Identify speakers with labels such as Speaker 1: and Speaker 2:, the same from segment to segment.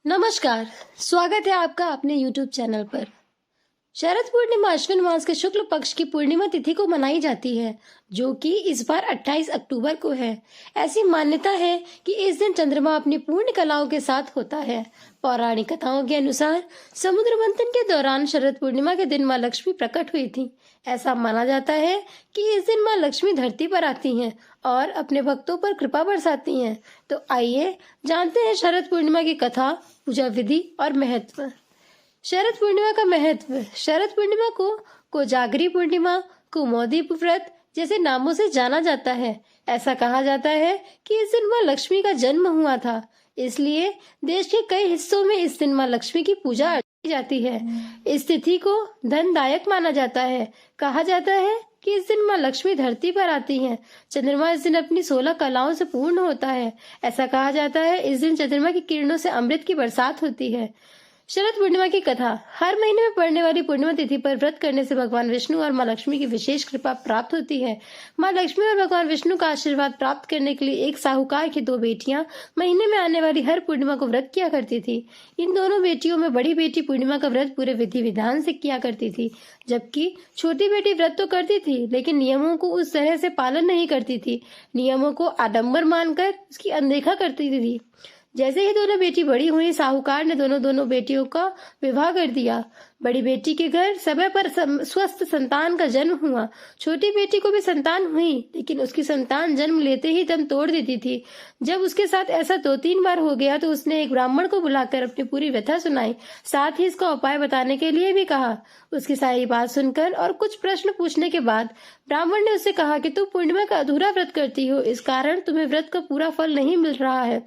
Speaker 1: नमस्कार। स्वागत है आपका अपने YouTube चैनल पर। शरद पूर्णिमा अश्विन मास के शुक्ल पक्ष की पूर्णिमा तिथि को मनाई जाती है, जो कि इस बार 28 अक्टूबर को है। ऐसी मान्यता है कि इस दिन चंद्रमा अपनी पूर्ण कलाओं के साथ होता है। पौराणिक कथाओं के अनुसार समुद्र मंथन के दौरान शरद पूर्णिमा के दिन माँ लक्ष्मी प्रकट हुई थी। ऐसा माना जाता है कि इस दिन माँ लक्ष्मी धरती पर आती हैं और अपने भक्तों पर कृपा बरसाती हैं। तो आइए जानते हैं शरद पूर्णिमा की कथा, पूजा विधि और महत्व। शरद पूर्णिमा का महत्व। शरद पूर्णिमा को कोजागरी पूर्णिमा, कुमोदी व्रत जैसे नामों से जाना जाता है। ऐसा कहा जाता है कि इस दिन माँ लक्ष्मी का जन्म हुआ था, इसलिए देश के कई हिस्सों में इस दिन माँ लक्ष्मी की पूजा की जाती है। इस तिथि को धनदायक माना जाता है। कहा जाता है कि इस दिन माँ लक्ष्मी धरती पर आती हैं। चंद्रमा इस दिन अपनी 16 कलाओं से पूर्ण होता है। ऐसा कहा जाता है इस दिन चंद्रमा की किरणों से अमृत की बरसात होती है। शरद पूर्णिमा की कथा। हर महीने में पड़ने वाली पूर्णिमा तिथि पर व्रत करने से भगवान विष्णु और माँ लक्ष्मी की विशेष कृपा प्राप्त होती है। माँ लक्ष्मी और भगवान विष्णु का आशीर्वाद प्राप्त करने के लिए एक साहूकार की 2 बेटियां महीने में आने वाली हर पूर्णिमा को व्रत किया करती थी। इन दोनों बेटियों में बड़ी बेटी पूर्णिमा का व्रत पूरे विधि विधान से किया करती थी, जबकि छोटी बेटी व्रत तो करती थी लेकिन नियमों को उस तरह से पालन नहीं करती थी। नियमों को आडंबर मानकर उसकी अनदेखा करती थी। जैसे ही दोनों बेटी बड़ी हुई, साहूकार ने दोनों बेटियों का विवाह कर दिया। बड़ी बेटी के घर समय पर स्वस्थ संतान का जन्म हुआ। छोटी बेटी को भी संतान हुई, लेकिन उसकी संतान जन्म लेते ही दम तोड़ देती थी। जब उसके साथ ऐसा 2-3 बार हो गया तो उसने एक ब्राह्मण को बुलाकर अपनी पूरी व्यथा सुनाई, साथ ही इसका उपाय बताने के लिए भी कहा। उसकी सारी बात सुनकर और कुछ प्रश्न पूछने के बाद ब्राह्मण ने उससे कहा कि तू पूर्णिमा का अधूरा व्रत करती हो, इस कारण तुम्हें व्रत का पूरा फल नहीं मिल रहा है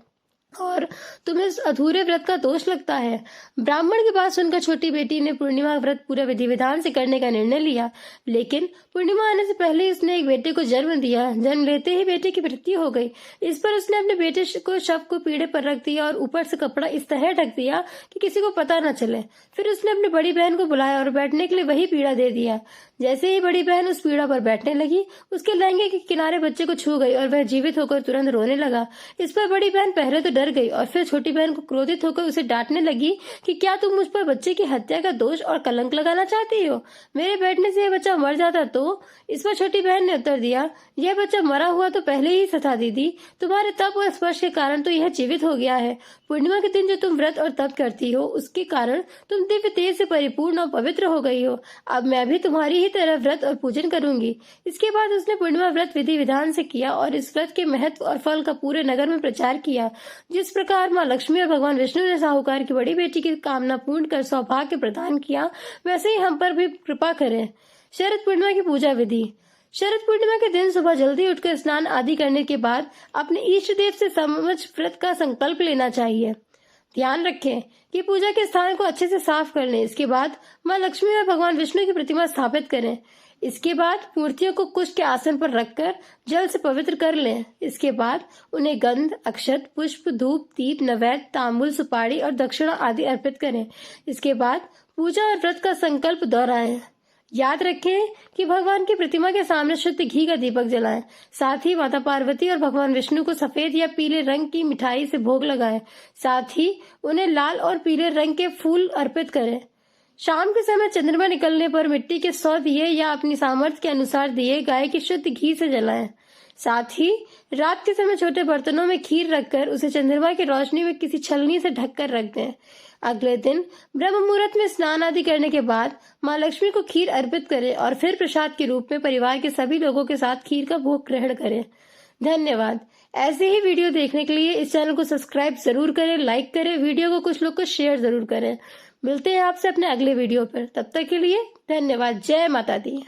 Speaker 1: और तुम्हें इस अधूरे व्रत का दोष लगता है। ब्राह्मण की बात सुनकर छोटी बेटी ने पूर्णिमा व्रत पूरे विधि विधान से करने का निर्णय लिया, लेकिन पूर्णिमा आने से पहले उसने एक बेटे को जन्म दिया। जन्म लेते ही बेटे की मृत्यु हो गई। इस पर उसने अपने बेटे को शव को पीढ़े पर रख दिया और ऊपर से कपड़ा इस तरह ढक दिया कि किसी को पता न चले। फिर उसने अपनी बड़ी बहन को बुलाया और बैठने के लिए वही पीढ़ा दे दिया। जैसे ही बड़ी बहन उस पीढ़ा पर बैठने लगी, उसके लहंगे के किनारे बच्चे को छू गई और वह जीवित होकर तुरंत रोने लगा। इस पर बड़ी बहन पहले तो डर गई और फिर छोटी बहन को क्रोधित होकर उसे डांटने लगी कि क्या तुम मुझ पर बच्चे की हत्या का दोष और कलंक लगाना चाहती हो? मेरे बैठने से यह बच्चा मर जाता तो? इस पर छोटी बहन ने उत्तर दिया, यह बच्चा मरा हुआ तो पहले ही सता दीदी, तुम्हारे तप और स्पर्श के कारण तो यह जीवित हो गया है। पूर्णिमा के दिन जो तुम व्रत और तप करती हो, उसके कारण तुम दिव्य तेज से परिपूर्ण और पवित्र हो गई हो। अब मैं भी तुम्हारी ही तरह व्रत और पूजन करूंगी। इसके बाद उसने पूर्णिमा व्रत विधि विधान से किया और इस व्रत के महत्व और फल का पूरे नगर में प्रचार किया। जिस प्रकार माँ लक्ष्मी और भगवान विष्णु ने साहूकार की बड़ी बेटी की कामना पूर्ण कर सौभाग्य प्रदान किया, वैसे ही हम पर भी कृपा करें। शरद पूर्णिमा की पूजा विधि। शरद पूर्णिमा के दिन सुबह जल्दी उठकर स्नान आदि करने के बाद अपने इष्ट देव से समझ व्रत का संकल्प लेना चाहिए। ध्यान रखें कि पूजा के स्थान को अच्छे से साफ कर लें। इसके बाद माँ लक्ष्मी और भगवान विष्णु की प्रतिमा स्थापित करें। इसके बाद मूर्तियों को कुश के आसन पर रखकर जल से पवित्र कर लें। इसके बाद उन्हें गंध, अक्षत, पुष्प, धूप, दीप, नैवेद्य, तांबुल, सुपारी और दक्षिणा आदि अर्पित करें। इसके बाद पूजा और व्रत का संकल्प दोहराएं। याद रखें कि भगवान की प्रतिमा के सामने शुद्ध घी का दीपक जलाएं। साथ ही माता पार्वती और भगवान विष्णु को सफेद या पीले रंग की मिठाई से भोग लगाएं। साथ ही उन्हें लाल और पीले रंग के फूल अर्पित करें। शाम के समय चंद्रमा निकलने पर मिट्टी के 100 दिए या अपनी सामर्थ्य के अनुसार दिए गाय के शुद्ध घी से जलाएं। साथ ही रात के समय छोटे बर्तनों में खीर रखकर उसे चंद्रमा की रोशनी में किसी छलनी से ढककर रख दें। अगले दिन ब्रह्म मुहूर्त में स्नान आदि करने के बाद माँ लक्ष्मी को खीर अर्पित करें और फिर प्रसाद के रूप में परिवार के सभी लोगों के साथ खीर का भोग ग्रहण करें। धन्यवाद। ऐसे ही वीडियो देखने के लिए इस चैनल को सब्सक्राइब जरूर करें, लाइक करें, वीडियो को कुछ लोग को शेयर जरूर करें। मिलते हैं आपसे अपने अगले वीडियो पर। तब तक के लिए धन्यवाद। जय माता दी।